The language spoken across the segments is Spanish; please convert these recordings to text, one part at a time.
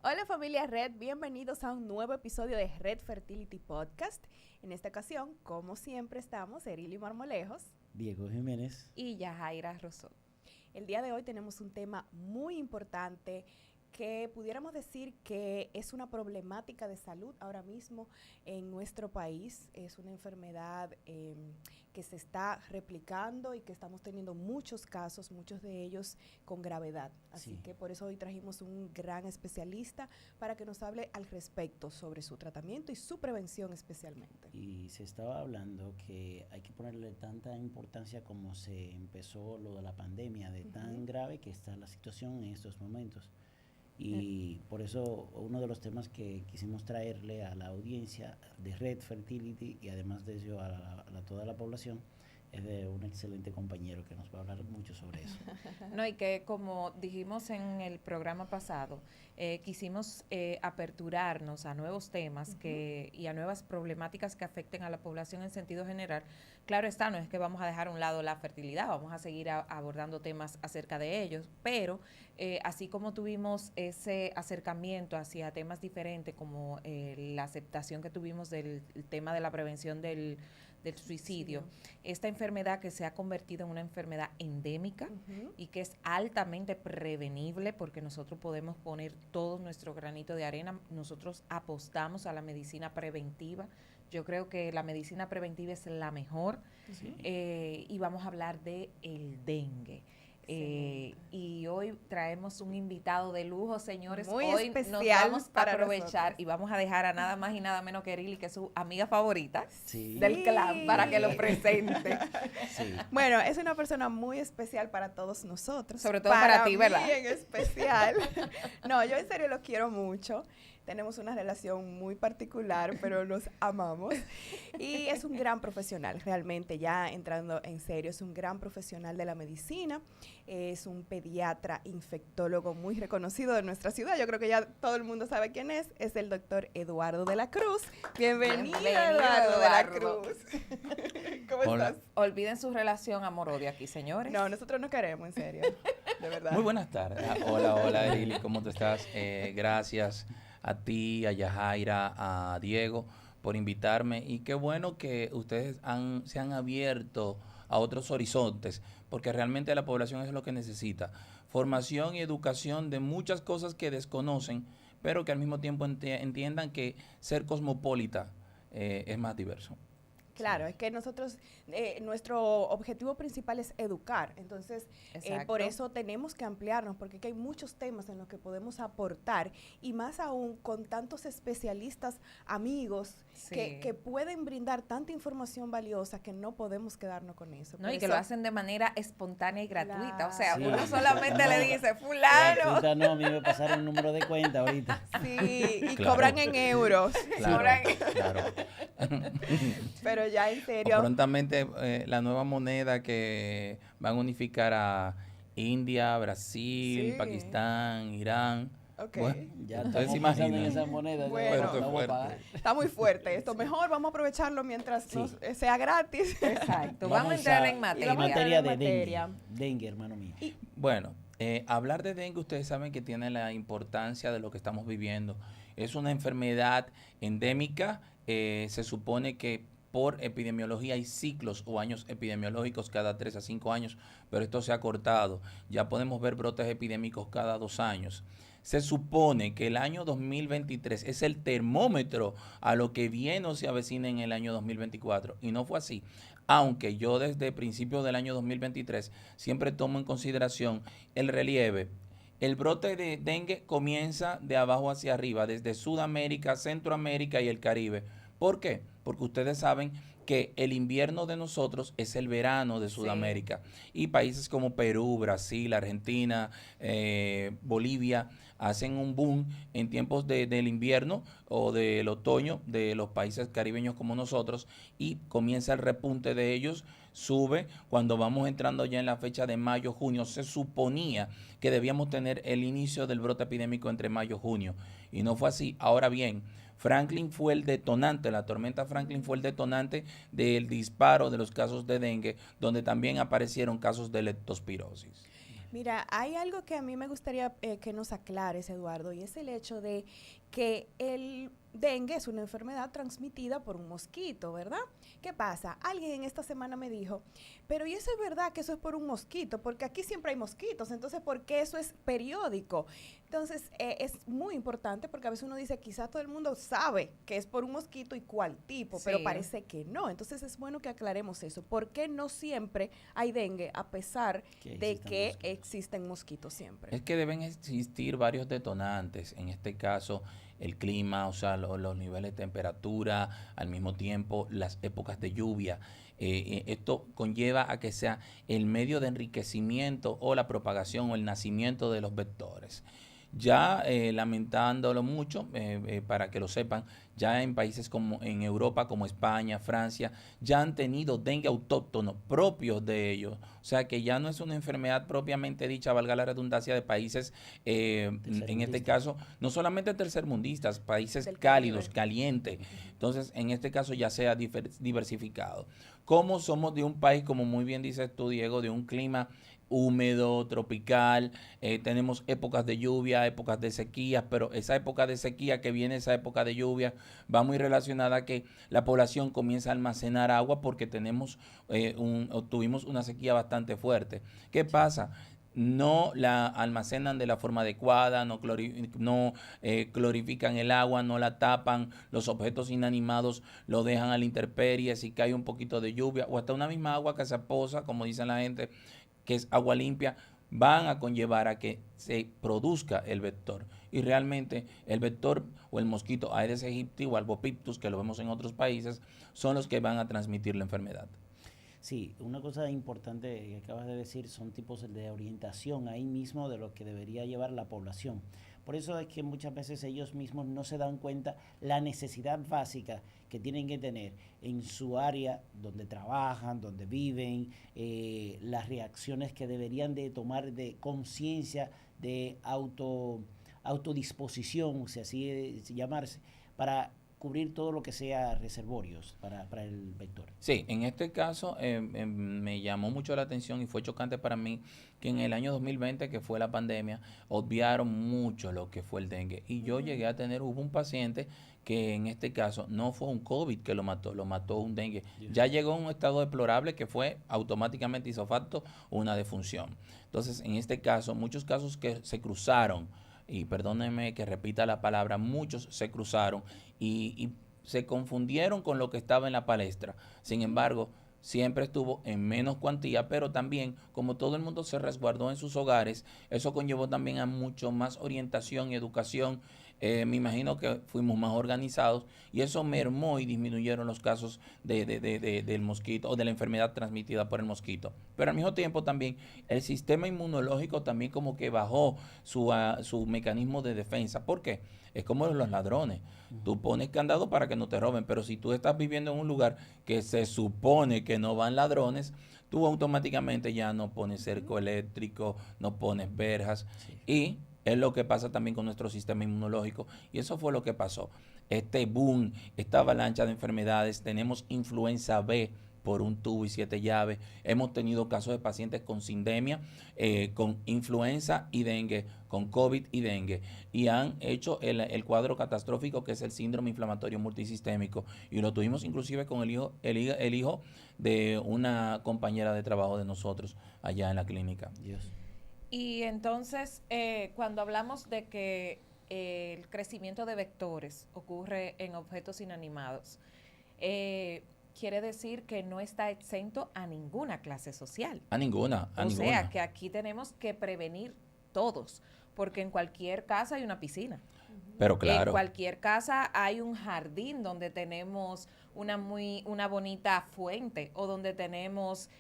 Hola familia Red, bienvenidos a un nuevo episodio de Red Fertility Podcast. En esta ocasión, como siempre, estamos Erili Marmolejos, Diego Jiménez y Yajaira Rosó. El día de hoy tenemos un tema muy importante que pudiéramos decir que es una problemática de salud ahora mismo en nuestro país. Es una enfermedad que se está replicando y que estamos teniendo muchos casos, muchos de ellos con gravedad. Así que por eso hoy trajimos un gran especialista para que nos hable al respecto sobre su tratamiento y su prevención especialmente. Y se estaba hablando que hay que ponerle tanta importancia como se empezó lo de la pandemia, de tan grave que está la situación en estos momentos. Y por eso uno de los temas que quisimos traerle a la audiencia de Red Fertility y además de eso a toda la población es de un excelente compañero que nos va a hablar mucho sobre eso. No, y que como dijimos en el programa pasado, quisimos aperturarnos a nuevos temas y a nuevas problemáticas que afecten a la población en sentido general. Claro está, no es que vamos a dejar a un lado la fertilidad, vamos a seguir abordando temas acerca de ellos, pero así como tuvimos ese acercamiento hacia temas diferentes como la aceptación que tuvimos del tema de la prevención del suicidio, esta enfermedad que se ha convertido en una enfermedad endémica y que es altamente prevenible porque nosotros podemos poner todo nuestro granito de arena. Nosotros apostamos a la medicina preventiva. Yo creo que la medicina preventiva es la mejor y vamos a hablar de el dengue. Y hoy traemos un invitado de lujo, señores. Muy hoy especial nos vamos a para aprovechar nosotros. y vamos a dejar a nada más y nada menos que Erili, que es su amiga favorita Sí. del clan, para que lo presente. Sí. Bueno, es una persona muy especial para todos nosotros. Sobre todo para ti, mí ¿verdad? en especial. No, yo en serio lo quiero mucho. Tenemos una relación muy particular, pero nos amamos. Y es un gran profesional, realmente, ya entrando en serio, es un gran profesional de la medicina. Es un pediatra infectólogo muy reconocido de nuestra ciudad. Yo creo que ya todo el mundo sabe quién es. Es el doctor Eduardo de la Cruz. Bienvenido, Eduardo de la Cruz. ¿Cómo estás? Olviden su relación amor-odio aquí, señores. No, nosotros no queremos, en serio, de verdad. Muy buenas tardes. Hola, Erili, ¿cómo tú estás? Gracias a ti, a Yajaira, a Diego por invitarme y qué bueno que ustedes se han abierto a otros horizontes, porque realmente la población es lo que necesita. Formación y educación de muchas cosas que desconocen, pero que al mismo tiempo entiendan que ser cosmopolita es más diverso. Claro, es que nosotros, nuestro objetivo principal es educar, entonces por eso tenemos que ampliarnos, porque aquí hay muchos temas en los que podemos aportar, y más aún con tantos especialistas amigos que pueden brindar tanta información valiosa que no podemos quedarnos con eso. No, y que lo hacen de manera espontánea y gratuita, o sea, Sí. uno solamente le dice, fulano. No, a mí me pasaron un número de cuenta ahorita. Sí, y Claro. cobran en euros. Claro. Pero ya en serio. O prontamente la nueva moneda que van a unificar a India, Brasil, Pakistán, Irán. Ok. Bueno, Ya ustedes se estamos pensando en imaginan. esa moneda. Bueno, qué vamos a fuerte. pagar. Está muy fuerte esto. Mejor vamos a aprovecharlo mientras sea gratis. Exacto, vamos a entrar en Y materia. vamos a entrar materia en de materia. dengue, hermano mío. Bueno, hablar de dengue, ustedes saben que tiene la importancia de lo que estamos viviendo. Es una enfermedad endémica, se supone que por epidemiología hay ciclos o años epidemiológicos cada 3 a 5 años, pero esto se ha cortado. Ya podemos ver brotes epidémicos cada 2 años. Se supone que el año 2023 es el termómetro a lo que viene o se avecina en el año 2024, y no fue así. Aunque yo desde principios del año 2023 siempre tomo en consideración el relieve. El brote de dengue comienza de abajo hacia arriba, desde Sudamérica, Centroamérica y el Caribe. ¿Por qué? Porque ustedes saben que el invierno de nosotros es el verano de Sudamérica. Y países como Perú, Brasil, Argentina, Bolivia hacen un boom en tiempos del invierno o del otoño de los países caribeños como nosotros, y comienza el repunte de ellos, sube. Cuando vamos entrando ya en la fecha de mayo, junio, se suponía que debíamos tener el inicio del brote epidémico entre mayo y junio, y no fue así. Ahora bien, Franklin fue el detonante, la tormenta Franklin fue el detonante del disparo de los casos de dengue, donde también aparecieron casos de leptospirosis. Mira, hay algo que a mí me gustaría que nos aclares, Eduardo, y es el hecho de que el dengue es una enfermedad transmitida por un mosquito, ¿verdad? ¿Qué pasa? Alguien en esta semana me dijo, pero ¿y eso es verdad que eso es por un mosquito? Porque aquí siempre hay mosquitos, entonces ¿por qué eso es periódico? Entonces es muy importante porque a veces uno dice, quizás todo el mundo sabe que es por un mosquito y cuál tipo, Sí. pero parece que no. Entonces es bueno que aclaremos eso. ¿Por qué no siempre hay dengue a pesar de que existen mosquitos siempre? Es que deben existir varios detonantes, en este caso el clima, o sea, los niveles de temperatura, al mismo tiempo las épocas de lluvia. Esto conlleva a que sea el medio de enriquecimiento o la propagación o el nacimiento de los vectores. Ya lamentándolo mucho, para que lo sepan, ya en países como en Europa, como España, Francia, ya han tenido dengue autóctono propios de ellos. O sea que ya no es una enfermedad propiamente dicha, valga la redundancia, de países, en este caso, no solamente tercermundistas, países Del cálidos, Caribe. calientes. Entonces, en este caso ya se ha diversificado. Como somos de un país, como muy bien dices tú, Diego, de un clima húmedo, tropical, tenemos épocas de lluvia, épocas de sequía, pero esa época de sequía que viene, esa época de lluvia, va muy relacionada a que la población comienza a almacenar agua porque tuvimos una sequía bastante fuerte. ¿Qué pasa? No la almacenan de la forma adecuada, no clorifican el agua, no la tapan, los objetos inanimados lo dejan a la intemperie, si cae un poquito de lluvia o hasta una misma agua que se posa, como dicen la gente, que es agua limpia, van a conllevar a que se produzca el vector. Y realmente el vector o el mosquito Aedes aegypti o Albopictus, que lo vemos en otros países, son los que van a transmitir la enfermedad. Sí, una cosa importante que acabas de decir son tipos de orientación ahí mismo de lo que debería llevar la población. Por eso es que muchas veces ellos mismos no se dan cuenta la necesidad básica que tienen que tener en su área donde trabajan, donde viven, las reacciones que deberían de tomar de conciencia, de autodisposición, si así es llamarse, para cubrir todo lo que sea reservorios para el vector. Sí, en este caso me llamó mucho la atención y fue chocante para mí que en el año 2020, que fue la pandemia, obviaron mucho lo que fue el dengue. Y yo llegué a hubo un paciente que en este caso no fue un COVID que lo mató un dengue. Ya llegó a un estado deplorable que fue automáticamente isofacto una defunción. Entonces, en este caso, muchos casos que se cruzaron, y perdónenme que repita la palabra, muchos se cruzaron y se confundieron con lo que estaba en la palestra. Sin embargo, siempre estuvo en menos cuantía, pero también, como todo el mundo se resguardó en sus hogares, eso conllevó también a mucho más orientación y educación. Me imagino que fuimos más organizados y eso mermó y disminuyeron los casos del mosquito o de la enfermedad transmitida por el mosquito. Pero al mismo tiempo también el sistema inmunológico también como que bajó su mecanismo de defensa. ¿Por qué? Es como los ladrones. Tú pones candado para que no te roben, pero si tú estás viviendo en un lugar que se supone que no van ladrones, tú automáticamente ya no pones cerco eléctrico, no pones verjas. Sí. Y es lo que pasa también con nuestro sistema inmunológico. Y eso fue lo que pasó. Este boom, esta avalancha de enfermedades, tenemos influenza B por un tubo y 7 llaves. Hemos tenido casos de pacientes con sindemia, con influenza y dengue, con COVID y dengue. Y han hecho el cuadro catastrófico que es el síndrome inflamatorio multisistémico. Y lo tuvimos inclusive con el hijo de una compañera de trabajo de nosotros allá en la clínica. Dios. Y entonces, cuando hablamos de que el crecimiento de vectores ocurre en objetos inanimados, quiere decir que no está exento a ninguna clase social. A ninguna. O sea, que aquí tenemos que prevenir todos, porque en cualquier casa hay una piscina. Pero claro. En cualquier casa hay un jardín donde tenemos una bonita fuente o donde tenemos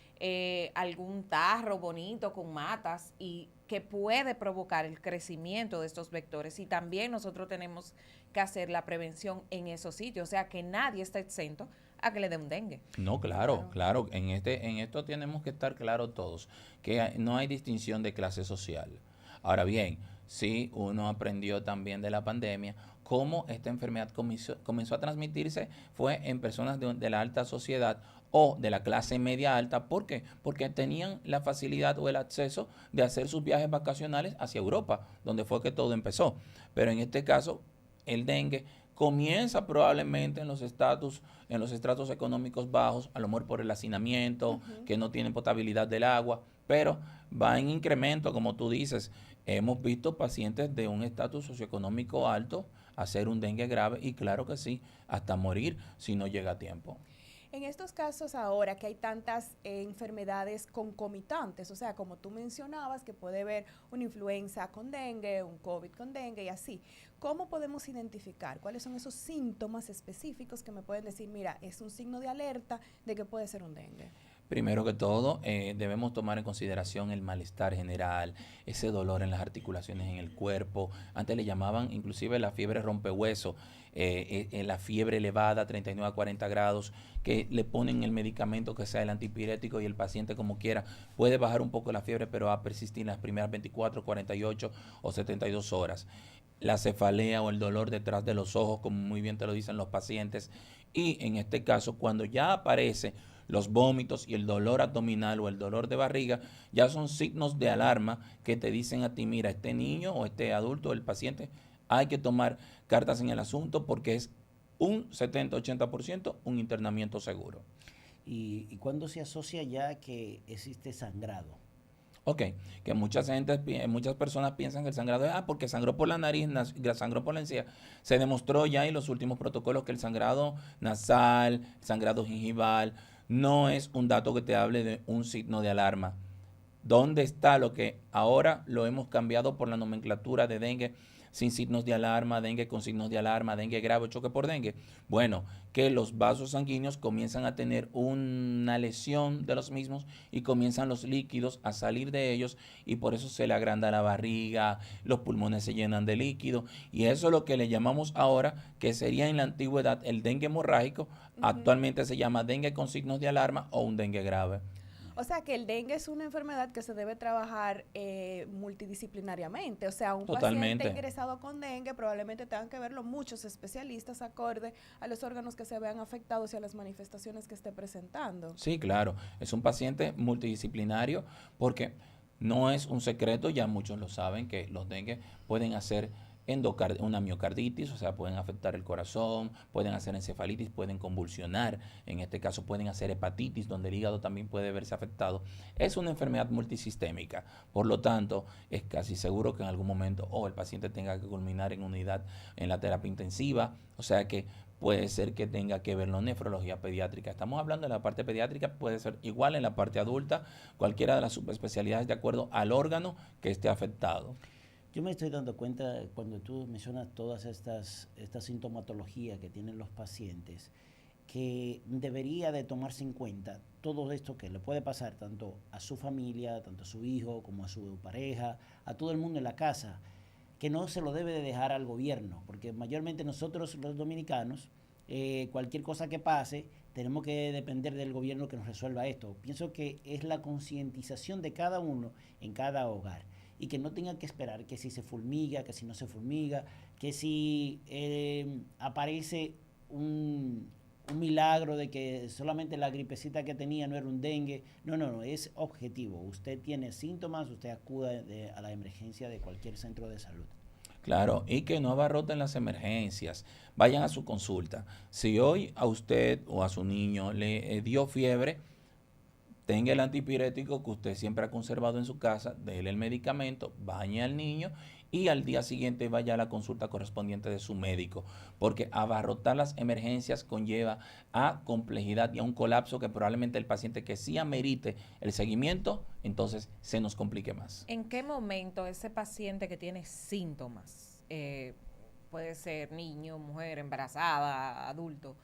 algún tarro bonito con matas y que puede provocar el crecimiento de estos vectores. Y también nosotros tenemos que hacer la prevención en esos sitios. O sea, que nadie está exento a que le dé un dengue. No, claro. En esto tenemos que estar claros todos, que no hay distinción de clase social. Ahora bien, sí, uno aprendió también de la pandemia cómo esta enfermedad comenzó a transmitirse fue en personas de la alta sociedad o de la clase media alta. ¿Por qué? Porque tenían la facilidad o el acceso de hacer sus viajes vacacionales hacia Europa, donde fue que todo empezó. Pero en este caso, el dengue comienza probablemente en los estratos económicos bajos, a lo mejor por el hacinamiento, que no tienen potabilidad del agua, pero va en incremento, como tú dices. Hemos visto pacientes de un estatus socioeconómico alto hacer un dengue grave y claro que sí, hasta morir si no llega a tiempo. En estos casos ahora que hay tantas enfermedades concomitantes, o sea, como tú mencionabas, que puede haber una influenza con dengue, un COVID con dengue y así, ¿cómo podemos identificar cuáles son esos síntomas específicos que me pueden decir, mira, es un signo de alerta de que puede ser un dengue? Primero que todo, debemos tomar en consideración el malestar general, ese dolor en las articulaciones en el cuerpo. Antes le llamaban inclusive la fiebre rompehueso, la fiebre elevada, 39 a 40 grados, que le ponen el medicamento que sea el antipirético y el paciente como quiera puede bajar un poco la fiebre, pero va a persistir en las primeras 24, 48 o 72 horas. La cefalea o el dolor detrás de los ojos, como muy bien te lo dicen los pacientes. Y en este caso, cuando ya aparece los vómitos y el dolor abdominal o el dolor de barriga, ya son signos de alarma que te dicen a ti, mira, este niño o este adulto, el paciente, hay que tomar cartas en el asunto porque es un 70-80% un internamiento seguro. ¿Y cuándo se asocia ya que existe sangrado? Ok, que muchas personas piensan que el sangrado es, porque sangró por la nariz, sangró por la encía. Se demostró ya en los últimos protocolos que el sangrado nasal, el sangrado gingival, no es un dato que te hable de un signo de alarma. ¿Dónde está lo que ahora lo hemos cambiado por la nomenclatura de dengue sin signos de alarma, dengue con signos de alarma, dengue grave, choque por dengue? Bueno, que los vasos sanguíneos comienzan a tener una lesión de los mismos y comienzan los líquidos a salir de ellos y por eso se le agranda la barriga, los pulmones se llenan de líquido y eso es lo que le llamamos ahora, que sería en la antigüedad el dengue hemorrágico, actualmente se llama dengue con signos de alarma o un dengue grave. O sea que el dengue es una enfermedad que se debe trabajar multidisciplinariamente. O sea, un paciente ingresado con dengue probablemente tengan que verlo muchos especialistas acorde a los órganos que se vean afectados y a las manifestaciones que esté presentando. Sí, claro. Es un paciente multidisciplinario porque no es un secreto, ya muchos lo saben, que los dengue pueden hacer una miocarditis, o sea, pueden afectar el corazón, pueden hacer encefalitis, pueden convulsionar, en este caso pueden hacer hepatitis, donde el hígado también puede verse afectado. Es una enfermedad multisistémica, por lo tanto, es casi seguro que en algún momento el paciente tenga que culminar en unidad en la terapia intensiva, o sea que puede ser que tenga que verlo en nefrología pediátrica. Estamos hablando de la parte pediátrica, puede ser igual en la parte adulta, cualquiera de las subespecialidades de acuerdo al órgano que esté afectado. Yo me estoy dando cuenta cuando tú mencionas todas estas sintomatologías que tienen los pacientes, que debería de tomarse en cuenta todo esto que le puede pasar tanto a su familia, tanto a su hijo, como a su pareja, a todo el mundo en la casa, que no se lo debe de dejar al gobierno, porque mayormente nosotros los dominicanos, cualquier cosa que pase, tenemos que depender del gobierno que nos resuelva esto. Pienso que es la concientización de cada uno en cada hogar. Y que no tenga que esperar que si se fulmiga, que si no se fulmiga, que si aparece un milagro de que solamente la gripecita que tenía no era un dengue. No, es objetivo. Usted tiene síntomas, usted acude a la emergencia de cualquier centro de salud. Claro, y que no abarroten las emergencias, vayan a su consulta. Si hoy a usted o a su niño le dio fiebre, tenga el antipirético que usted siempre ha conservado en su casa, déle el medicamento, bañe al niño y al día siguiente vaya a la consulta correspondiente de su médico, porque abarrotar las emergencias conlleva a complejidad y a un colapso que probablemente el paciente que sí amerite el seguimiento, entonces se nos complique más. ¿En qué momento ese paciente que tiene síntomas, puede ser niño, mujer, embarazada, adulto,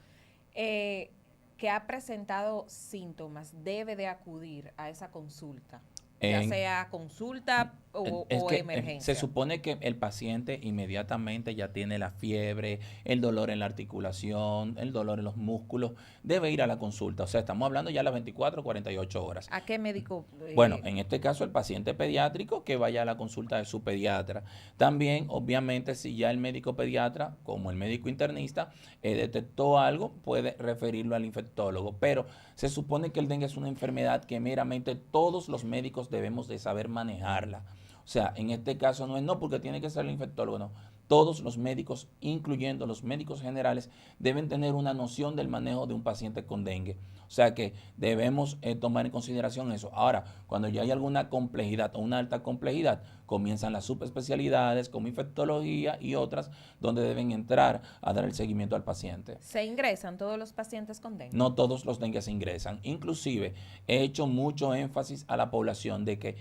que ha presentado síntomas, debe de acudir a esa consulta? Ya sea consulta o emergencia. Se supone que el paciente inmediatamente ya tiene la fiebre, el dolor en la articulación, el dolor en los músculos, debe ir a la consulta. O sea, estamos hablando ya de las 24 o 48 horas. ¿A qué médico? Bueno, en este caso el paciente pediátrico que vaya a la consulta de su pediatra. También, obviamente, si ya el médico pediatra, como el médico internista, detectó algo, puede referirlo al infectólogo. Pero Se supone que el dengue es una enfermedad que meramente todos los médicos debemos de saber manejarla. O sea, en este caso no es no porque tiene que ser el infectólogo, no. Todos los médicos, incluyendo los médicos generales, deben tener una noción del manejo de un paciente con dengue. O sea que debemos tomar en consideración eso. Ahora, cuando ya hay alguna complejidad o una alta complejidad, comienzan las subespecialidades como infectología y otras donde deben entrar a dar el seguimiento al paciente. ¿Se ingresan todos los pacientes con dengue? No todos los dengue se ingresan. Inclusive he hecho mucho énfasis a la población de que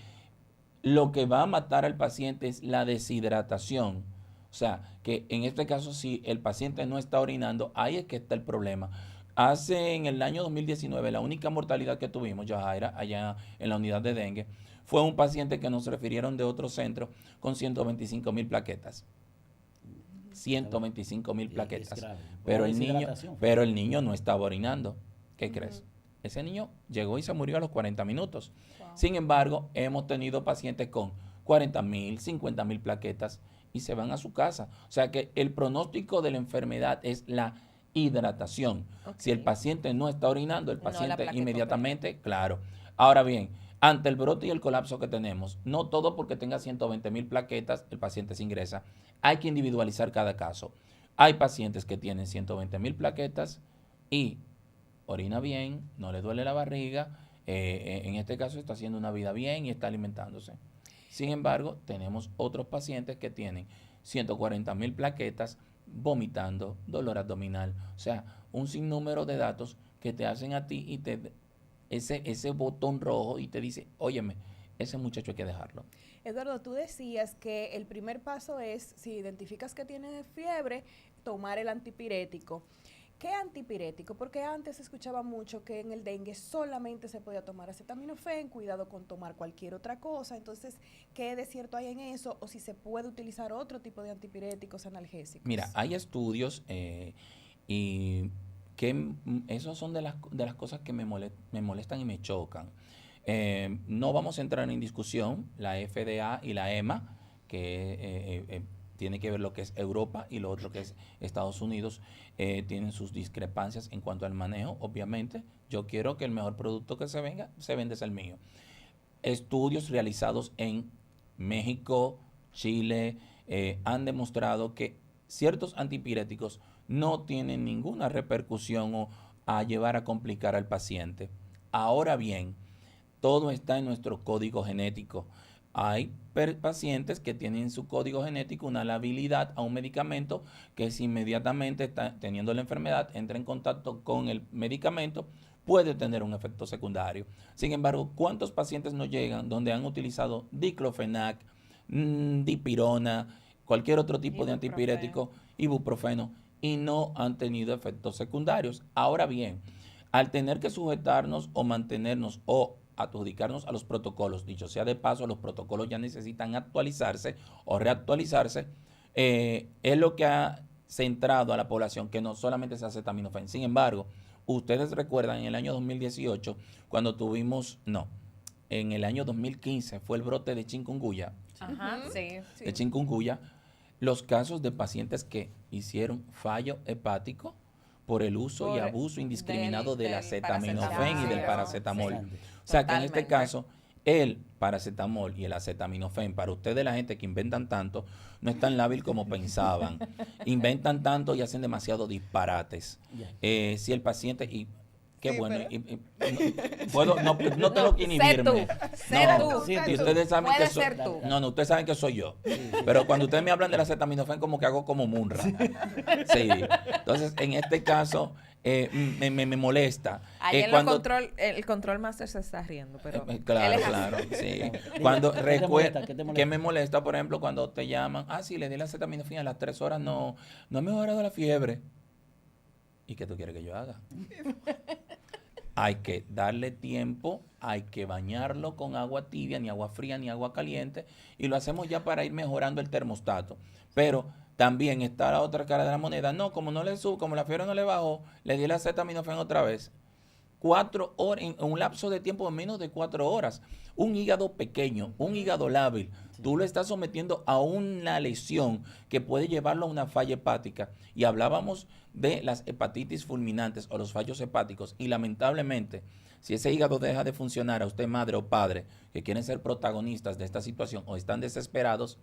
lo que va a matar al paciente es la deshidratación. O sea, que en este caso si el paciente no está orinando, ahí es que está el problema. En el año 2019, la única mortalidad que tuvimos, Yajaira, allá en la unidad de dengue, fue un paciente que nos refirieron de otro centro con 125,000 plaquetas. 125,000 plaquetas. Pero el niño no estaba orinando. ¿Qué crees? Ese niño llegó y se murió a los 40 minutos. Wow. Sin embargo, hemos tenido pacientes con 40,000, 50,000 plaquetas y se van a su casa. O sea que el pronóstico de la enfermedad es la hidratación. Okay. Si el paciente no está orinando, el paciente inmediatamente, claro. Ahora bien, ante el brote y el colapso que tenemos, no todo porque tenga 120,000 plaquetas, el paciente se ingresa. Hay que individualizar cada caso. Hay pacientes que tienen 120,000 plaquetas y orina bien, no le duele la barriga, en este caso está haciendo una vida bien y está alimentándose. Sin embargo, tenemos otros pacientes que tienen 140,000 plaquetas, vomitando, dolor abdominal, o sea, un sinnúmero de datos que te hacen a ti y ese botón rojo y te dice, óyeme, ese muchacho hay que dejarlo. Eduardo, tú decías que el primer paso es, si identificas que tienes fiebre, tomar el antipirético. ¿Qué antipirético? Porque antes se escuchaba mucho que en el dengue solamente se podía tomar acetaminofén, cuidado con tomar cualquier otra cosa. Entonces, ¿qué de cierto hay en eso? O si se puede utilizar otro tipo de antipiréticos analgésicos. Mira, hay estudios y que esos son de las cosas que me molestan y me chocan. No vamos a entrar en discusión, la FDA y la EMA, que tiene que ver lo que es Europa y lo otro que es Estados Unidos, tienen sus discrepancias en cuanto al manejo. Obviamente, yo quiero que el mejor producto que se vende es el mío. Estudios realizados en México, Chile, han demostrado que ciertos antipiréticos no tienen ninguna repercusión o a llevar a complicar al paciente. Ahora bien, todo está en nuestro código genético. Hay pacientes que tienen en su código genético una labilidad a un medicamento que si inmediatamente está teniendo la enfermedad, entra en contacto con el medicamento, puede tener un efecto secundario. Sin embargo, ¿cuántos pacientes nos llegan donde han utilizado diclofenac, dipirona, cualquier otro tipo de antipirético, ibuprofeno, y no han tenido efectos secundarios? Ahora bien, al tener que sujetarnos o mantenernos o adjudicarnos a los protocolos, dicho sea de paso, los protocolos ya necesitan actualizarse o reactualizarse, es lo que ha centrado a la población, que no solamente se hace acetaminofén. Sin embargo, ustedes recuerdan en el año 2018, cuando en el año 2015 fue el brote de chikungunya. Ajá, sí. De chikungunya, los casos de pacientes que hicieron fallo hepático por el uso y abuso indiscriminado del acetaminofén y del paracetamol. O sea que en este caso, el paracetamol y el acetaminofén, para ustedes la gente que inventan tanto, no es tan lábil como pensaban. Inventan tanto y hacen demasiado disparates. Si el paciente... Qué sí, bueno. No tengo que inhibirme. Sé tú. Y ustedes saben que soy, ustedes saben que soy yo. Sí. Pero cuando ustedes me hablan del acetaminofén, como que hago como Munra. Sí. Entonces, en este caso, me molesta. Ahí en el control master se está riendo, pero claro, sí. Cuando recuerda que me molesta, por ejemplo, cuando te llaman, sí, le di la acetaminofén a las 3 horas, no ha mejorado la fiebre. ¿Y qué tú quieres que yo haga? Hay que darle tiempo, hay que bañarlo con agua tibia, ni agua fría, ni agua caliente, y lo hacemos ya para ir mejorando el termostato. Pero también está la otra cara de la moneda. No, como la fiebre no le bajó, le di el acetaminofén otra vez. 4 horas, en un lapso de tiempo de menos de 4 horas. Un hígado pequeño, un hígado lábil, tú lo estás sometiendo a una lesión que puede llevarlo a una falla hepática. Y hablábamos de las hepatitis fulminantes o los fallos hepáticos. Y lamentablemente, si ese hígado deja de funcionar, a usted madre o padre que quieren ser protagonistas de esta situación o están desesperados,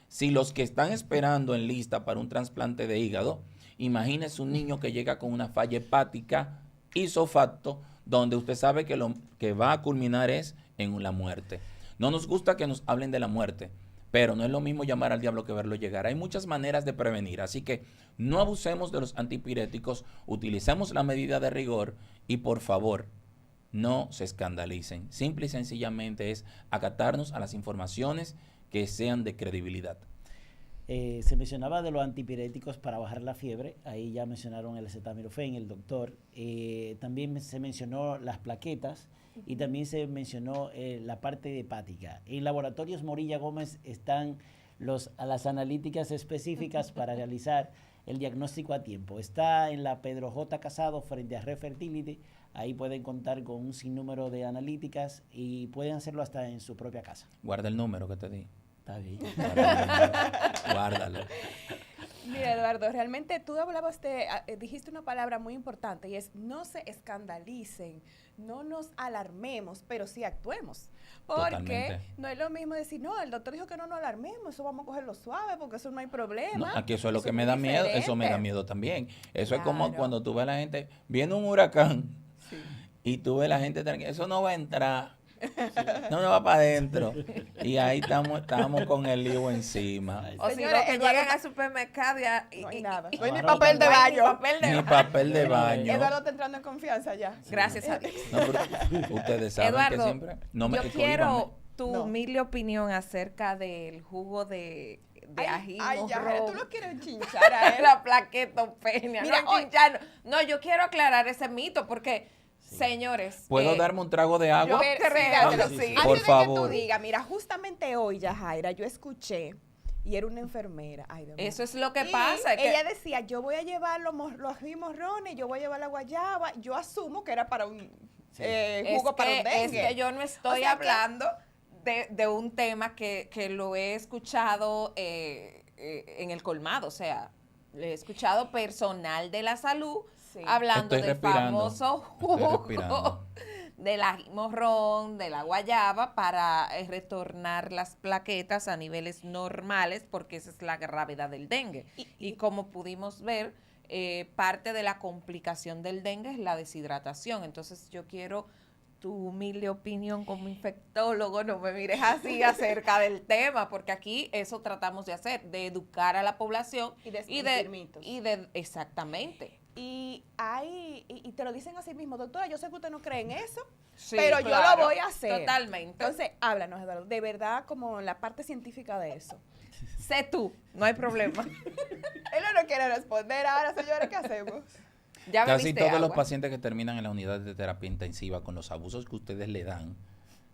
si los que están esperando en lista para un trasplante de hígado, imagínese un niño que llega con una falla hepática isofacto, donde usted sabe que lo que va a culminar es en la muerte. No nos gusta que nos hablen de la muerte, pero no es lo mismo llamar al diablo que verlo llegar. Hay muchas maneras de prevenir, así que no abusemos de los antipiréticos, utilicemos la medida de rigor y por favor, no se escandalicen. Simple y sencillamente es acatarnos a las informaciones que sean de credibilidad. Se mencionaba de los antipiréticos para bajar la fiebre, ahí ya mencionaron el acetaminofén, el doctor. También se mencionó las plaquetas y también se mencionó la parte hepática. En Laboratorios Morilla Gómez están las analíticas específicas para realizar el diagnóstico a tiempo. Está en la Pedro J. Casado frente a Refertility. Ahí pueden contar con un sinnúmero de analíticas y pueden hacerlo hasta en su propia casa. Guarda el número que te di. Está bien. Guárdalo. Mira, Eduardo, realmente tú dijiste una palabra muy importante y es no se escandalicen, no nos alarmemos, pero sí actuemos. Porque Totalmente. no es lo mismo decir, no, el doctor dijo que no nos alarmemos, eso vamos a cogerlo suave porque eso no hay problema. No, aquí eso es lo Eso que es me muy da miedo, eso me da diferente. miedo también. Eso es como Claro. cuando tú ves a la gente, viene un huracán Sí. y tú ves a la gente tranquila, eso no va a entrar. No va para adentro. Y ahí estamos con el lío encima. O si Señores, no, que Eduardo, lleguen al supermercado No hay nada. y- No hay ni Amarrado papel de tampoco. baño. Ni papel de baño. Eduardo está entrando en confianza ya. Gracias a Dios. No, pero ustedes saben que Eduardo, siempre. No me yo quiero cohíbanme. tu No. humilde opinión acerca del jugo de ají Ay, ya, morrón. tú lo quieres chinchar a él. La plaquetopenia. Mira, no, hoy- chinchar, no, yo quiero aclarar ese mito porque, señores. ¿Puedo darme un trago de agua? Yo creo, Pero, sí, sí. sí. Antes Por de que favor. tú digas, mira, justamente hoy, Yajaira, yo escuché, y era una enfermera. Ay, Dios mío. Eso es lo que Y pasa. es que- ella decía, yo voy a llevar los ají morrones, yo voy a llevar la guayaba. Yo asumo que era para un Sí. jugo para un es dengue. que yo no estoy O sea que- hablando de un tema que lo he escuchado en el colmado, o sea, lo he escuchado personal de la salud Sí. hablando Estoy del respirando. famoso Estoy jugo respirando. del ají morrón, de la guayaba, para retornar las plaquetas a niveles normales, porque esa es la gravedad del dengue. Y como pudimos ver, parte de la complicación del dengue es la deshidratación. Entonces yo quiero tu humilde opinión como infectólogo, no me mires así acerca del tema, porque aquí eso tratamos de hacer, de educar a la población Y desmentir mitos. exactamente. Y te lo dicen así mismo, doctora, yo sé que usted no cree en eso, Sí, pero yo claro, lo voy a hacer. Totalmente. Entonces, háblanos, Eduardo, de verdad, como la parte científica de eso. Sé tú, no hay problema. Él no quiere responder ahora, señores, ¿qué hacemos? Ya Casi bebiste todos los agua. pacientes que terminan en la unidad de terapia intensiva con los abusos que ustedes le dan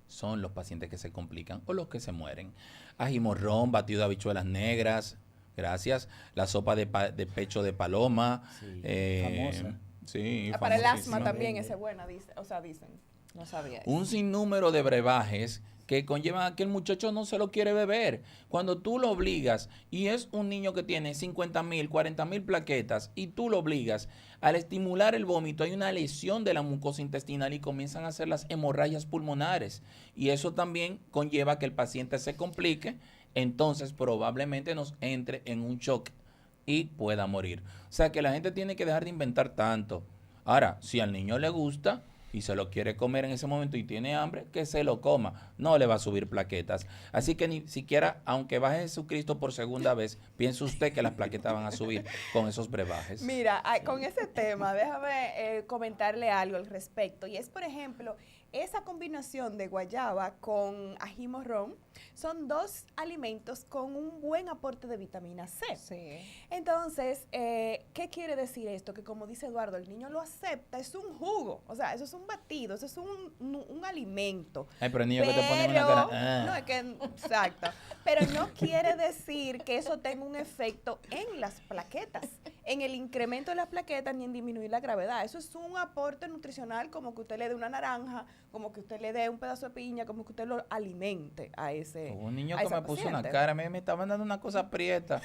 son los pacientes que se complican o los que se mueren. Ají morrón, batido de habichuelas negras, gracias. La sopa de pecho de paloma. Sí, famosa. Sí, Para el asma famosísima. también esa es buena, dicen. No sabía eso. Un sinnúmero de brebajes que conllevan a que el muchacho no se lo quiere beber. Cuando tú lo obligas, y es un niño que tiene 50,000, 40,000 plaquetas, y tú lo obligas, al estimular el vómito hay una lesión de la mucosa intestinal y comienzan a hacer las hemorragias pulmonares. Y eso también conlleva que el paciente se complique, entonces probablemente nos entre en un shock y pueda morir. O sea que la gente tiene que dejar de inventar tanto. Ahora, si al niño le gusta y se lo quiere comer en ese momento y tiene hambre, que se lo coma. No le va a subir plaquetas. Así que ni siquiera, aunque baje Jesucristo por segunda vez, piense usted que las plaquetas van a subir con esos brebajes. Mira, con ese tema, déjame comentarle algo al respecto. Y es, por ejemplo, esa combinación de guayaba con ají morrón son dos alimentos con un buen aporte de vitamina C. Sí. Entonces, ¿qué quiere decir esto? Que como dice Eduardo, el niño lo acepta, es un jugo, o sea, eso es un batido, eso es un alimento. Ay, pero el niño que te pone una cara... "Ah". No, es que, exacto. Pero no quiere decir que eso tenga un efecto en las plaquetas. en el incremento de las plaquetas ni en disminuir la gravedad. Eso es un aporte nutricional como que usted le dé una naranja, como que usted le dé un pedazo de piña, como que usted lo alimente a ese Hubo un niño a que esa me puso una paciente. cara, me estaban dando una cosa prieta.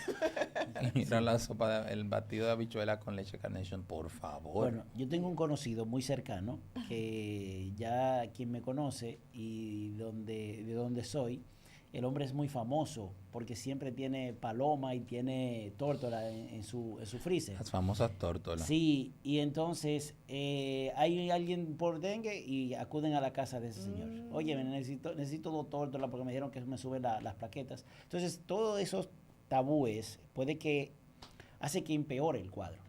Y mira la sopa, el batido de habichuela con leche Carnation, por favor. Bueno, yo tengo un conocido muy cercano que ya quien me conoce y de donde soy, el hombre es muy famoso porque siempre tiene paloma y tiene tórtola en su freezer. Las famosas tórtolas. Sí, y entonces hay alguien por dengue y acuden a la casa de ese señor. Oye, necesito 2 tórtolas porque me dijeron que me suben las plaquetas. Entonces, todos esos tabúes puede que hace que empeore el cuadro,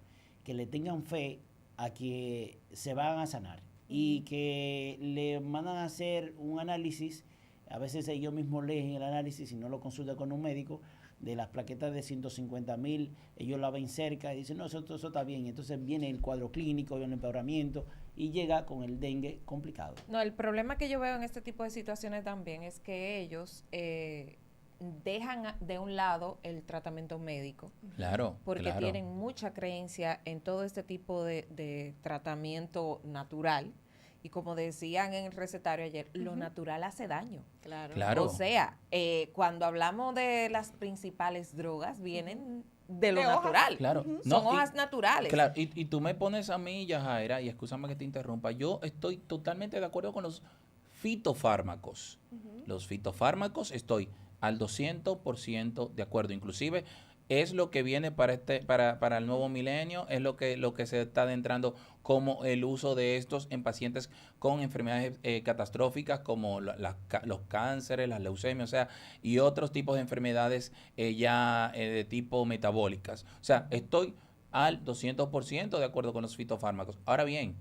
que le tengan fe a que se van a sanar y que le mandan a hacer un análisis. A veces ellos mismos leen el análisis y no lo consultan con un médico. De las plaquetas de 150,000, ellos la ven cerca y dicen, no, eso está bien. Entonces viene el cuadro clínico, viene el empeoramiento y llega con el dengue complicado. No, el problema que yo veo en este tipo de situaciones también es que ellos dejan de un lado el tratamiento médico. Claro, Porque claro. tienen mucha creencia en todo este tipo de tratamiento natural. Y como decían en el recetario ayer, lo natural hace daño. Claro. Claro. O sea, cuando hablamos de las principales drogas, vienen de lo De hojas. natural. Claro. Son No, hojas naturales. Claro, y tú me pones a mí, Yajaira, y excúsame que te interrumpa, yo estoy totalmente de acuerdo con los fitofármacos. Los fitofármacos estoy al 200% de acuerdo. Inclusive es lo que viene para el nuevo milenio, es lo que se está adentrando como el uso de estos en pacientes con enfermedades catastróficas como los cánceres, las leucemias, o sea, y otros tipos de enfermedades de tipo metabólicas. O sea, estoy al 200% de acuerdo con los fitofármacos. Ahora bien,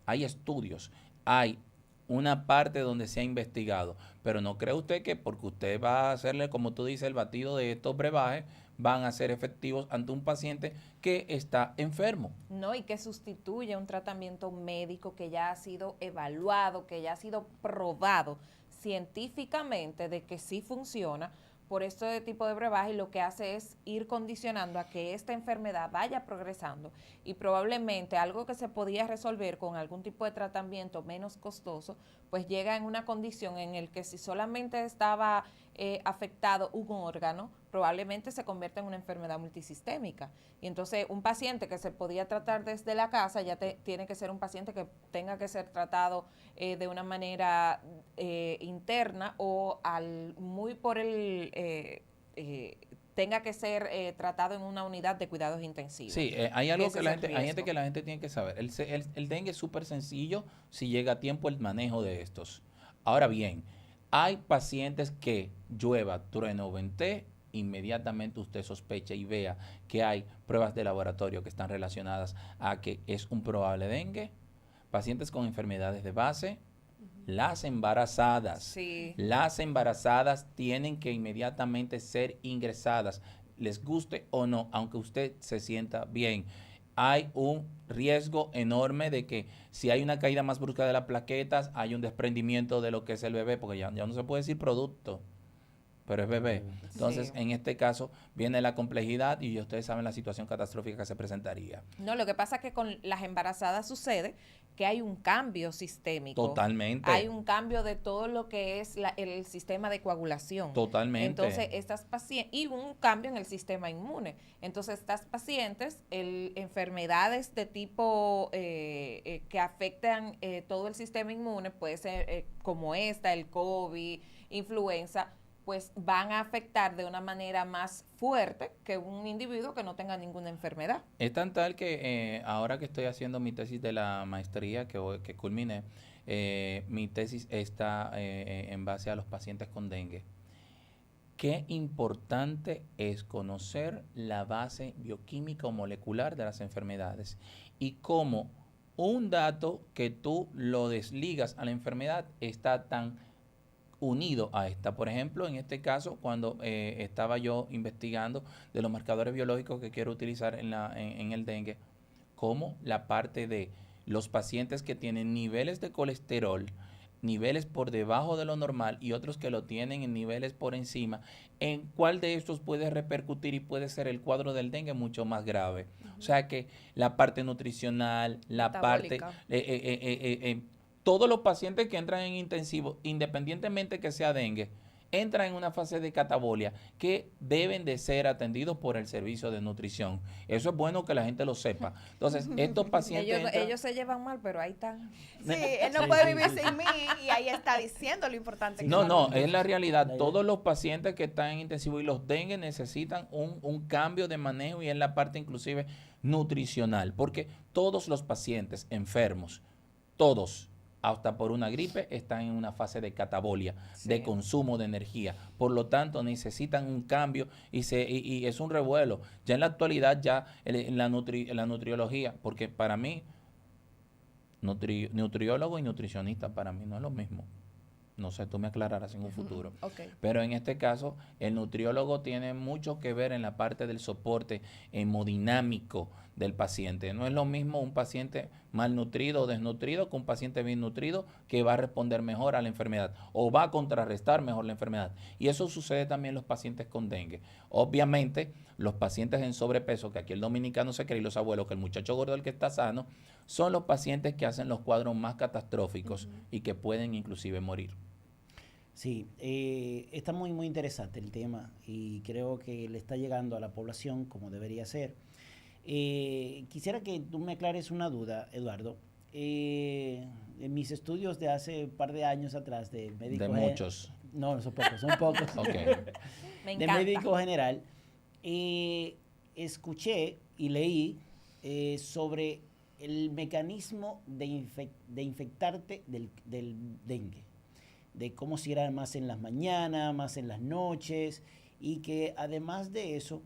hay estudios, hay una parte donde se ha investigado, pero no cree usted que porque usted va a hacerle, como tú dices, el batido de estos brebajes, van a ser efectivos ante un paciente que está enfermo. No, y que sustituye un tratamiento médico que ya ha sido evaluado, que ya ha sido probado científicamente de que sí funciona por este tipo de brebaje, y lo que hace es ir condicionando a que esta enfermedad vaya progresando, y probablemente algo que se podía resolver con algún tipo de tratamiento menos costoso, pues llega en una condición en el que si solamente estaba afectado un órgano, probablemente se convierte en una enfermedad multisistémica. Y entonces un paciente que se podía tratar desde la casa ya tiene que ser un paciente que tenga que ser tratado de una manera interna, o muy por el tenga que ser tratado en una unidad de cuidados intensivos. Sí, hay algo Ese que es la el gente, hay gente riesgo. que la gente tiene que saber. El dengue es súper sencillo si llega a tiempo el manejo de estos. Ahora bien, hay pacientes que llueva, truene o ventee, inmediatamente usted sospecha y vea que hay pruebas de laboratorio que están relacionadas a que es un probable dengue. Pacientes con enfermedades de base, las embarazadas. Sí. Las embarazadas tienen que inmediatamente ser ingresadas, les guste o no, aunque usted se sienta bien. Hay un riesgo enorme de que si hay una caída más brusca de las plaquetas, hay un desprendimiento de lo que es el bebé, porque ya no se puede decir producto, pero es bebé. Entonces, Sí. en este caso, viene la complejidad y ustedes saben la situación catastrófica que se presentaría. No, lo que pasa es que con las embarazadas sucede que hay un cambio sistémico. Totalmente. Hay un cambio de todo lo que es el sistema de coagulación. Totalmente. Entonces, estas pacientes, y un cambio en el sistema inmune. Entonces, estas pacientes, enfermedades de tipo que afectan todo el sistema inmune, puede ser como esta, el COVID, influenza, pues van a afectar de una manera más fuerte que un individuo que no tenga ninguna enfermedad. Es tan tal que ahora que estoy haciendo mi tesis de la maestría que culminé, mi tesis está en base a los pacientes con dengue. Qué importante es conocer la base bioquímica o molecular de las enfermedades y cómo un dato que tú lo desligas a la enfermedad está tan unido a esta. Por ejemplo, en este caso, cuando estaba yo investigando de los marcadores biológicos que quiero utilizar en el dengue, como la parte de los pacientes que tienen niveles de colesterol niveles por debajo de lo normal y otros que lo tienen en niveles por encima, ¿en cuál de estos puede repercutir y puede ser el cuadro del dengue mucho más grave? O sea que la parte nutricional, la parte... Metabólica. todos los pacientes que entran en intensivo, independientemente que sea dengue, entran en una fase de catabolia que deben de ser atendidos por el servicio de nutrición. Eso es bueno que la gente lo sepa. Entonces, estos pacientes Ellos se llevan mal, pero ahí están. Sí, él no puede vivir sin mí y ahí está diciendo lo importante que No, es. es la realidad. Todos los pacientes que están en intensivo y los dengue necesitan un cambio de manejo y en la parte inclusive nutricional, porque todos los pacientes enfermos, todos, hasta por una gripe, están en una fase de catabolia, de consumo de energía. Por lo tanto, necesitan un cambio y es un revuelo. Ya en la actualidad, ya la nutriología, porque para mí, nutriólogo y nutricionista para mí no es lo mismo. No sé, tú me aclararás en un futuro. Okay. Pero en este caso, el nutriólogo tiene mucho que ver en la parte del soporte hemodinámico del paciente. No es lo mismo un paciente malnutrido o desnutrido que un paciente bien nutrido que va a responder mejor a la enfermedad o va a contrarrestar mejor la enfermedad. Y eso sucede también en los pacientes con dengue. Obviamente, los pacientes en sobrepeso, que aquí el dominicano se cree y los abuelos, que el muchacho gordo el que está sano, son los pacientes que hacen los cuadros más catastróficos y que pueden inclusive morir. Sí, está muy, muy interesante el tema y creo que le está llegando a la población como debería ser. Quisiera que tú me aclares una duda, Eduardo. En mis estudios de hace un par de años atrás de médico... De muchos. No, son pocos. Okay. Me de encanta. médico general, escuché y leí sobre el mecanismo de infectarte del dengue, de cómo si era más en las mañanas, más en las noches, y que además de eso,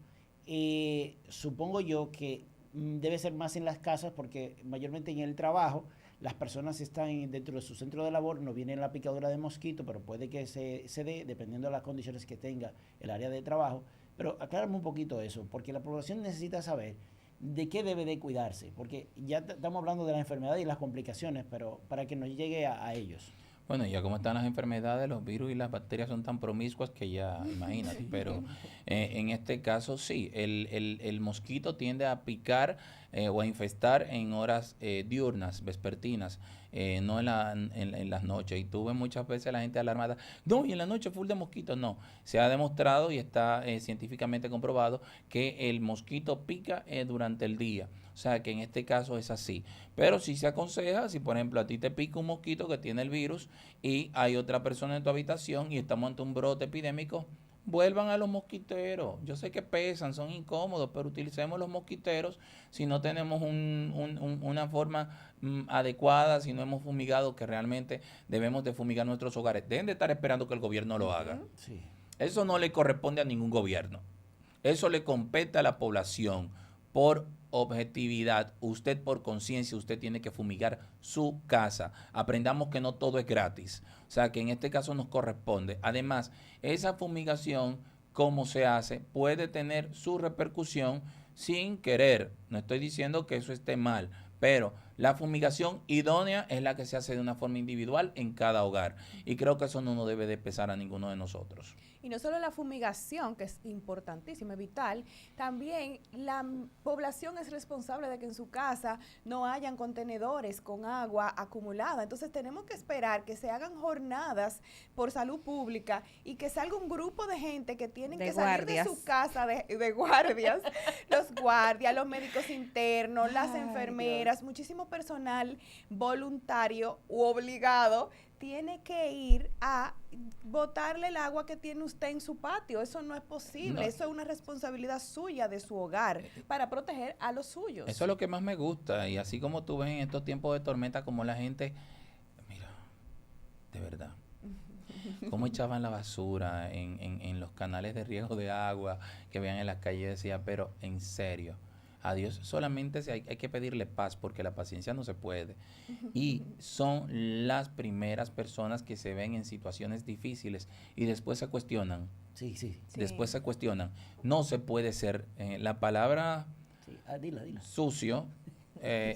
supongo yo que debe ser más en las casas, porque mayormente en el trabajo las personas están dentro de su centro de labor, no viene la picadura de mosquito, pero puede que se dé, dependiendo de las condiciones que tenga el área de trabajo. Pero aclárame un poquito eso, porque la población necesita saber de qué debe de cuidarse, porque ya estamos hablando de la enfermedad y las complicaciones, pero para que nos llegue a ellos. Bueno, ya como están las enfermedades, los virus y las bacterias son tan promiscuas que ya, imagínate, pero en este caso sí, el mosquito tiende a picar o a infestar en horas diurnas, vespertinas, no en las noches. Y tuve muchas veces la gente alarmada, no, y en la noche full de mosquitos. No, se ha demostrado y está científicamente comprobado que el mosquito pica durante el día. O sea que en este caso es así. Pero sí se aconseja, si por ejemplo a ti te pica un mosquito que tiene el virus y hay otra persona en tu habitación y estamos ante un brote epidémico, vuelvan a los mosquiteros. Yo sé que pesan, son incómodos, pero utilicemos los mosquiteros si no tenemos una forma adecuada, si no hemos fumigado, que realmente debemos de fumigar nuestros hogares. Deben de estar esperando que el gobierno lo haga. Sí. Eso no le corresponde a ningún gobierno. Eso le compete a la población. Por objetividad, usted por conciencia, usted tiene que fumigar su casa. Aprendamos que no todo es gratis. O sea, que en este caso nos corresponde. Además, esa fumigación, como se hace, puede tener su repercusión sin querer. No estoy diciendo que eso esté mal, pero la fumigación idónea es la que se hace de una forma individual en cada hogar. Y creo que eso no nos debe de pesar a ninguno de nosotros. Y no solo la fumigación, que es importantísima, es vital, también la población es responsable de que en su casa no hayan contenedores con agua acumulada. Entonces tenemos que esperar que se hagan jornadas por salud pública y que salga un grupo de gente que tienen que salir de su casa de guardias, los guardias, los médicos internos, las enfermeras, muchísimo personal voluntario u obligado tiene que ir a botarle el agua que tiene usted en su patio. Eso no es posible. No. Eso es una responsabilidad suya de su hogar para proteger a los suyos. Eso es lo que más me gusta. Y así como tú ves en estos tiempos de tormenta, como la gente, mira, de verdad, cómo echaban la basura en los canales de riego de agua que veían en las calles, decía, pero en serio, a Dios solamente hay que pedirle paz, porque la paciencia no se puede. Y son las primeras personas que se ven en situaciones difíciles y después se cuestionan. Sí. Después se cuestionan. No se puede ser, la palabra Sí. Dila. sucio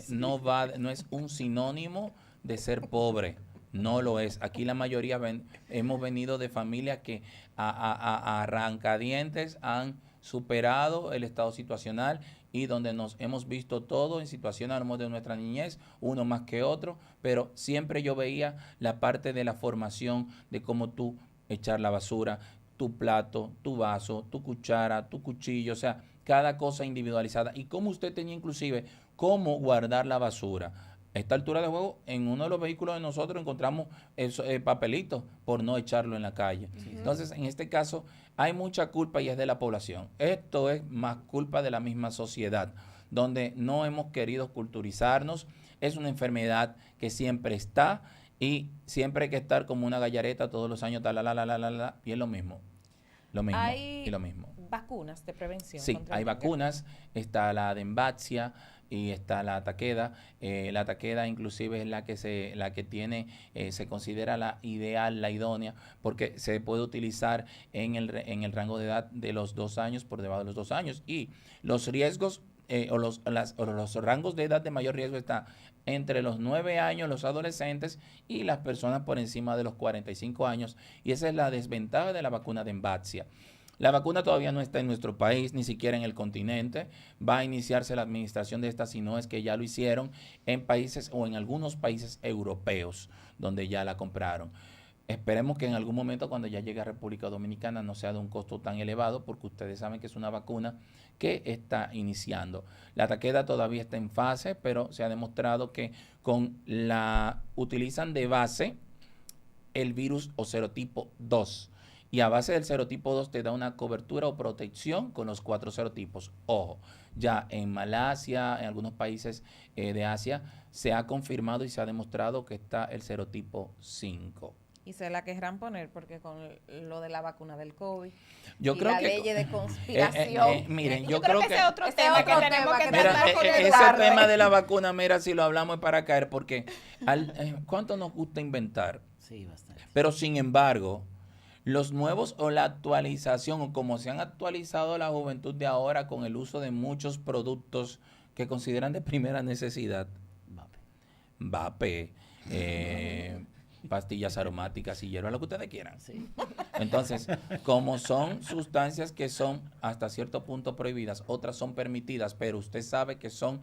no es un sinónimo de ser pobre. No lo es. Aquí la mayoría hemos venido de familias que a arrancadientes han superado el estado situacional y donde nos hemos visto todos en situaciones a lo mejor de nuestra niñez, uno más que otro, pero siempre yo veía la parte de la formación de cómo tú echar la basura, tu plato, tu vaso, tu cuchara, tu cuchillo, o sea, cada cosa individualizada y cómo usted tenía inclusive cómo guardar la basura. A esta altura de juego, en uno de los vehículos de nosotros encontramos papelitos por no echarlo en la calle. Sí. Entonces, en este caso, hay mucha culpa y es de la población. Esto es más culpa de la misma sociedad, donde no hemos querido culturizarnos. Es una enfermedad que siempre está y siempre hay que estar como una gallareta todos los años, y es lo mismo. Lo mismo y lo mismo. Vacunas de prevención. Sí, hay vacunas. Está la Dengvaxia y está la Takeda. La Takeda inclusive es la que tiene, se considera la ideal, la idónea, porque se puede utilizar en el rango de edad de los 2 años, por debajo de los 2 años. Y los riesgos los rangos de edad de mayor riesgo están entre los 9 años, los adolescentes, y las personas por encima de los 45 años. Y esa es la desventaja de la vacuna de Dengvaxia. La vacuna todavía no está en nuestro país, ni siquiera en el continente. Va a iniciarse la administración de esta, si no es que ya lo hicieron, en países o en algunos países europeos, donde ya la compraron. Esperemos que en algún momento, cuando ya llegue a República Dominicana, no sea de un costo tan elevado, porque ustedes saben que es una vacuna que está iniciando. La Takeda todavía está en fase, pero se ha demostrado que utilizan de base el virus o serotipo 2. Y a base del serotipo 2 te da una cobertura o protección con los 4 serotipos. Ojo, ya en Malasia, en algunos países de Asia, se ha confirmado y se ha demostrado que está el serotipo 5. Y se la querrán poner porque con lo de la vacuna del COVID yo y creo la que, ley de conspiración. Miren, yo creo que ese otro tema que tenemos que tratar con ese Eduardo. tema de la vacuna, mira, si lo hablamos es para caer, porque ¿cuánto nos gusta inventar? Sí, bastante. Pero sin embargo, los nuevos o la actualización, o como se han actualizado la juventud de ahora con el uso de muchos productos que consideran de primera necesidad, vape, pastillas aromáticas y hierba, lo que ustedes quieran. Sí. Entonces, como son sustancias que son hasta cierto punto prohibidas, otras son permitidas, pero usted sabe que son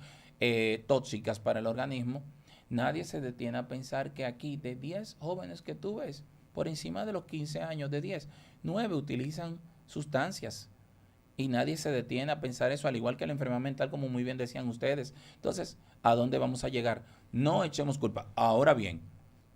tóxicas para el organismo, nadie se detiene a pensar que aquí de 10 jóvenes que tú ves, por encima de los 15 años, de 10, 9 utilizan sustancias. Y nadie se detiene a pensar eso, al igual que la enfermedad mental, como muy bien decían ustedes. Entonces, ¿a dónde vamos a llegar? No echemos culpa. Ahora bien,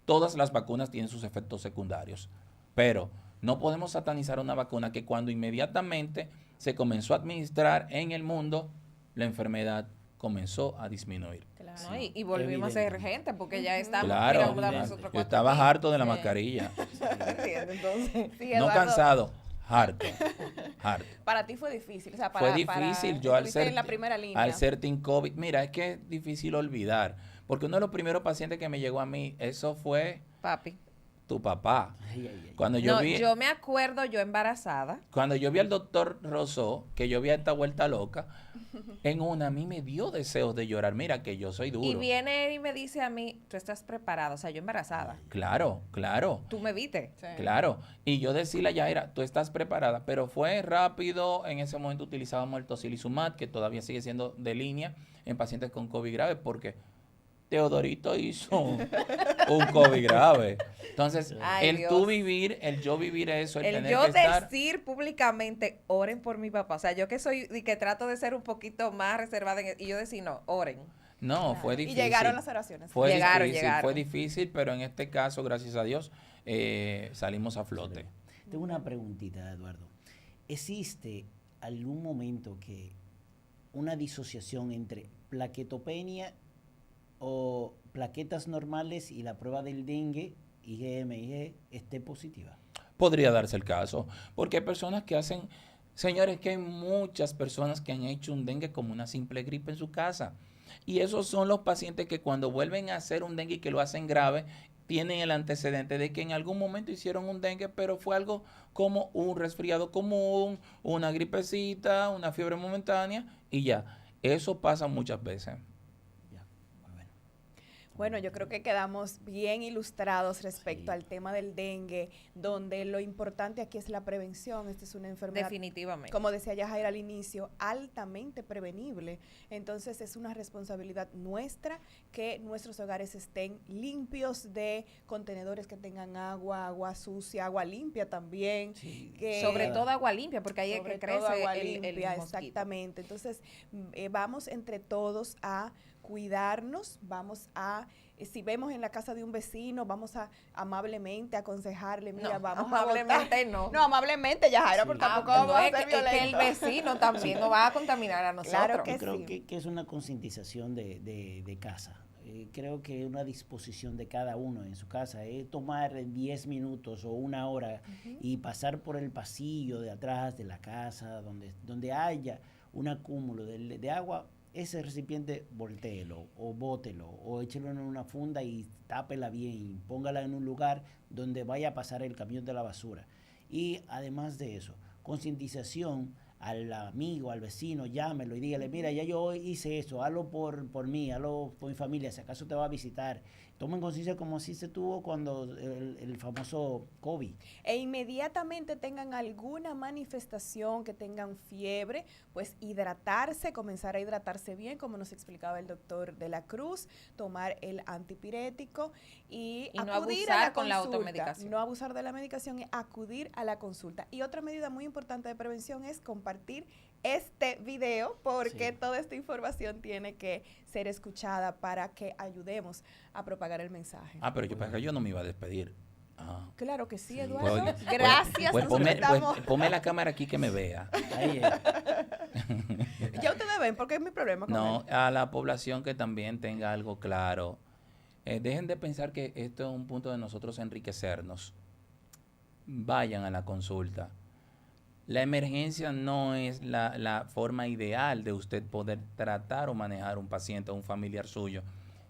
todas las vacunas tienen sus efectos secundarios, pero no podemos satanizar una vacuna que cuando inmediatamente se comenzó a administrar en el mundo, la enfermedad comenzó a disminuir. Claro. Sí. Y volvimos a ser gente porque ya estamos. Claro, yo estaba harto de la mascarilla. Entonces, sí, no cansado, harto. Para ti fue difícil, o sea, fue difícil. Yo al ser en la primera línea. Al ser Team COVID, mira, es que es difícil olvidar, porque uno de los primeros pacientes que me llegó a mí, eso fue papi, tu papá. Cuando yo me acuerdo yo embarazada. Cuando yo vi al doctor Rosó, que yo vi a esta vuelta loca, a mí me dio deseos de llorar. Mira que yo soy duro. Y viene él y me dice a mí, tú estás preparada, o sea, yo embarazada. Claro. Tú me viste. Sí. Claro. Y yo decirle a Yaira, tú estás preparada, pero fue rápido. En ese momento utilizábamos el tocilizumab, que todavía sigue siendo de línea en pacientes con COVID grave, porque Teodorito hizo un COVID grave. Entonces, yo vivir eso, el tener yo que estar... decir públicamente, oren por mi papá. O sea, yo que soy y que trato de ser un poquito más reservada y yo decir, no, oren. No, fue difícil. Y llegaron las oraciones. Llegaron. Fue difícil, pero en este caso, gracias a Dios, salimos a flote. Tengo una preguntita, Eduardo. ¿Existe algún momento que una disociación entre plaquetopenia o plaquetas normales y la prueba del dengue, IgM, esté positiva? Podría darse el caso, porque hay personas que hacen, señores, que hay muchas personas que han hecho un dengue como una simple gripe en su casa. Y esos son los pacientes que cuando vuelven a hacer un dengue y que lo hacen grave, tienen el antecedente de que en algún momento hicieron un dengue, pero fue algo como un resfriado común, una gripecita, una fiebre momentánea y ya. Eso pasa muchas veces. Bueno, yo creo que quedamos bien ilustrados respecto al tema del dengue, donde lo importante aquí es la prevención. Esta es una enfermedad, Definitivamente. como decía Yajaira al inicio, altamente prevenible. Entonces es una responsabilidad nuestra que nuestros hogares estén limpios de contenedores que tengan agua sucia, agua limpia también. Sí, que Sobre todo agua limpia, porque ahí es sobre que todo crece agua el limpia, mosquito. exactamente. Entonces, vamos entre todos a cuidarnos, vamos a, si vemos en la casa de un vecino, vamos a amablemente aconsejarle, mira, No, vamos amablemente a botar. no. No, amablemente, Yajaira, Sí. porque Ah, tampoco no vamos a es ser que el violentos. vecino también nos va a contaminar a nosotros. Claro que Yo creo sí. que es una concientización de casa. Creo que una disposición de cada uno en su casa es tomar 10 minutos o una hora y pasar por el pasillo de atrás de la casa, donde haya un acúmulo de agua, ese recipiente voltéelo o bótelo o échelo en una funda y tápela bien, póngala en un lugar donde vaya a pasar el camión de la basura. Y además de eso, concientización al amigo, al vecino, llámelo y dígale, mira, ya yo hice eso, hazlo por mí, hazlo por mi familia, si acaso te va a visitar. Tomen conciencia como si se tuvo cuando el famoso COVID. E inmediatamente tengan alguna manifestación, que tengan fiebre, pues hidratarse, comenzar a hidratarse bien, como nos explicaba el doctor de la Cruz, tomar el antipirético y no acudir a abusar la con la consulta. automedicación. No abusar de la medicación y acudir a la consulta. Y otra medida muy importante de prevención es compartir este video, porque Sí. toda esta información tiene que ser escuchada para que ayudemos a propagar el mensaje. Ah, pero yo pensé que yo no me iba a despedir. Ah. Claro que sí, Sí. Eduardo. Pues, Gracias. Pues nosotros ponme, estamos- ponme la cámara aquí que me vea. Ahí, Ya ustedes ven, porque es mi problema con No, él. a la población que también tenga algo claro. Dejen de pensar que esto es un punto de nosotros enriquecernos. Vayan a la consulta. La emergencia no es la forma ideal de usted poder tratar o manejar un paciente o un familiar suyo.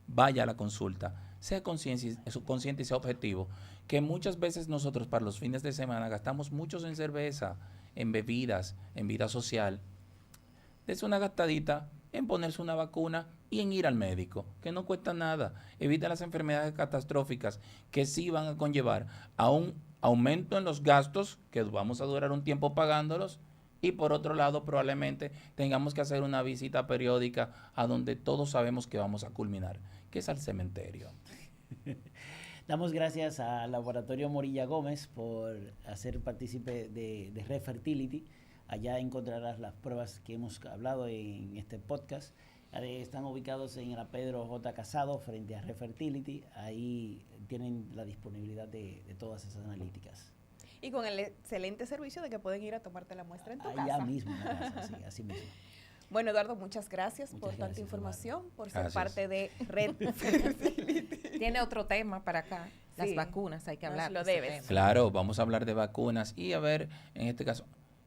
Vaya a la consulta. Sea consciente y sea objetivo. Que muchas veces nosotros para los fines de semana gastamos muchos en cerveza, en bebidas, en vida social. Dese una gastadita en ponerse una vacuna y en ir al médico, que no cuesta nada. Evita las enfermedades catastróficas que sí van a conllevar a un aumento en los gastos, que vamos a durar un tiempo pagándolos, y por otro lado probablemente tengamos que hacer una visita periódica a donde todos sabemos que vamos a culminar, que es al cementerio. Damos gracias al Laboratorio Morilla Gómez por hacer partícipe de Red Fertility. Allá encontrarás las pruebas que hemos hablado en este podcast. Están ubicados en la Pedro J. Casado, frente a Red Fertility. Ahí tienen la disponibilidad de todas esas analíticas. Y con el excelente servicio de que pueden ir a tomarte la muestra en tu Allá casa. mismo en la casa, sí, así mismo. Bueno, Eduardo, muchas gracias Muchas por tanta gracias, información, por ser Gracias. parte de Red Fertility. Tiene otro tema para acá, las Sí, vacunas, hay que nos hablar. lo de ese debes. tema. Claro, vamos a hablar de vacunas y a ver, en este caso,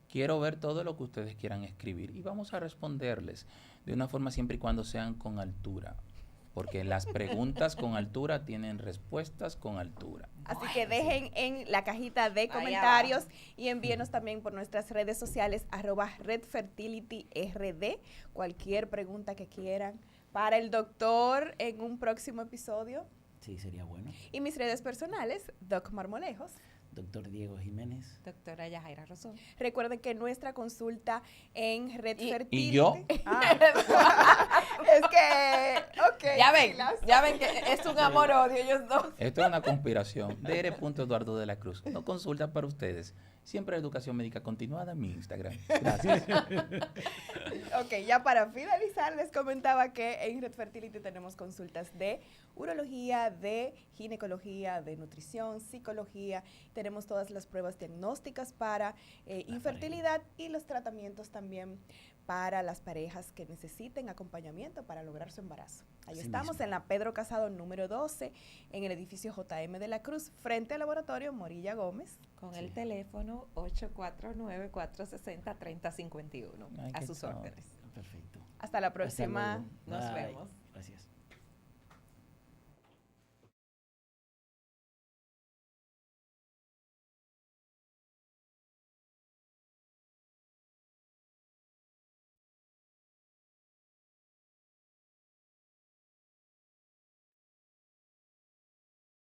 quiero ver todo lo que ustedes quieran escribir y vamos a responderles de una forma siempre y cuando sean con altura, porque las preguntas con altura tienen respuestas con altura. Así que dejen en la cajita de Ahí comentarios y envíenos también por nuestras redes sociales @redfertilityRD cualquier pregunta que quieran para el doctor en un próximo episodio. Sí, sería bueno. Y mis redes personales, Doc Marmolejos. Doctor Diego Jiménez. Doctora Yajaira Rosón. Recuerden que nuestra consulta en Red Fertility. ¿Y yo? Es que, ok. Ya ven que es un amor-odio ellos dos. Esto es una conspiración. Dr. de la Cruz. No consulta para ustedes. Siempre educación médica continuada en mi Instagram. Gracias. Ok, ya para finalizar les comentaba que en Red Fertility tenemos consultas de urología, de ginecología, de nutrición, psicología. Tenemos todas las pruebas diagnósticas para infertilidad y los tratamientos también para las parejas que necesiten acompañamiento para lograr su embarazo. Ahí Así estamos mismo. en la Pedro Casado número 12, en el edificio JM de la Cruz, frente al laboratorio Morilla Gómez. Con Sí. el teléfono 849-460-3051. Ay, A qué sus chao. órdenes. Perfecto. Hasta la Hasta próxima. luego. Nos Bye. vemos. Gracias.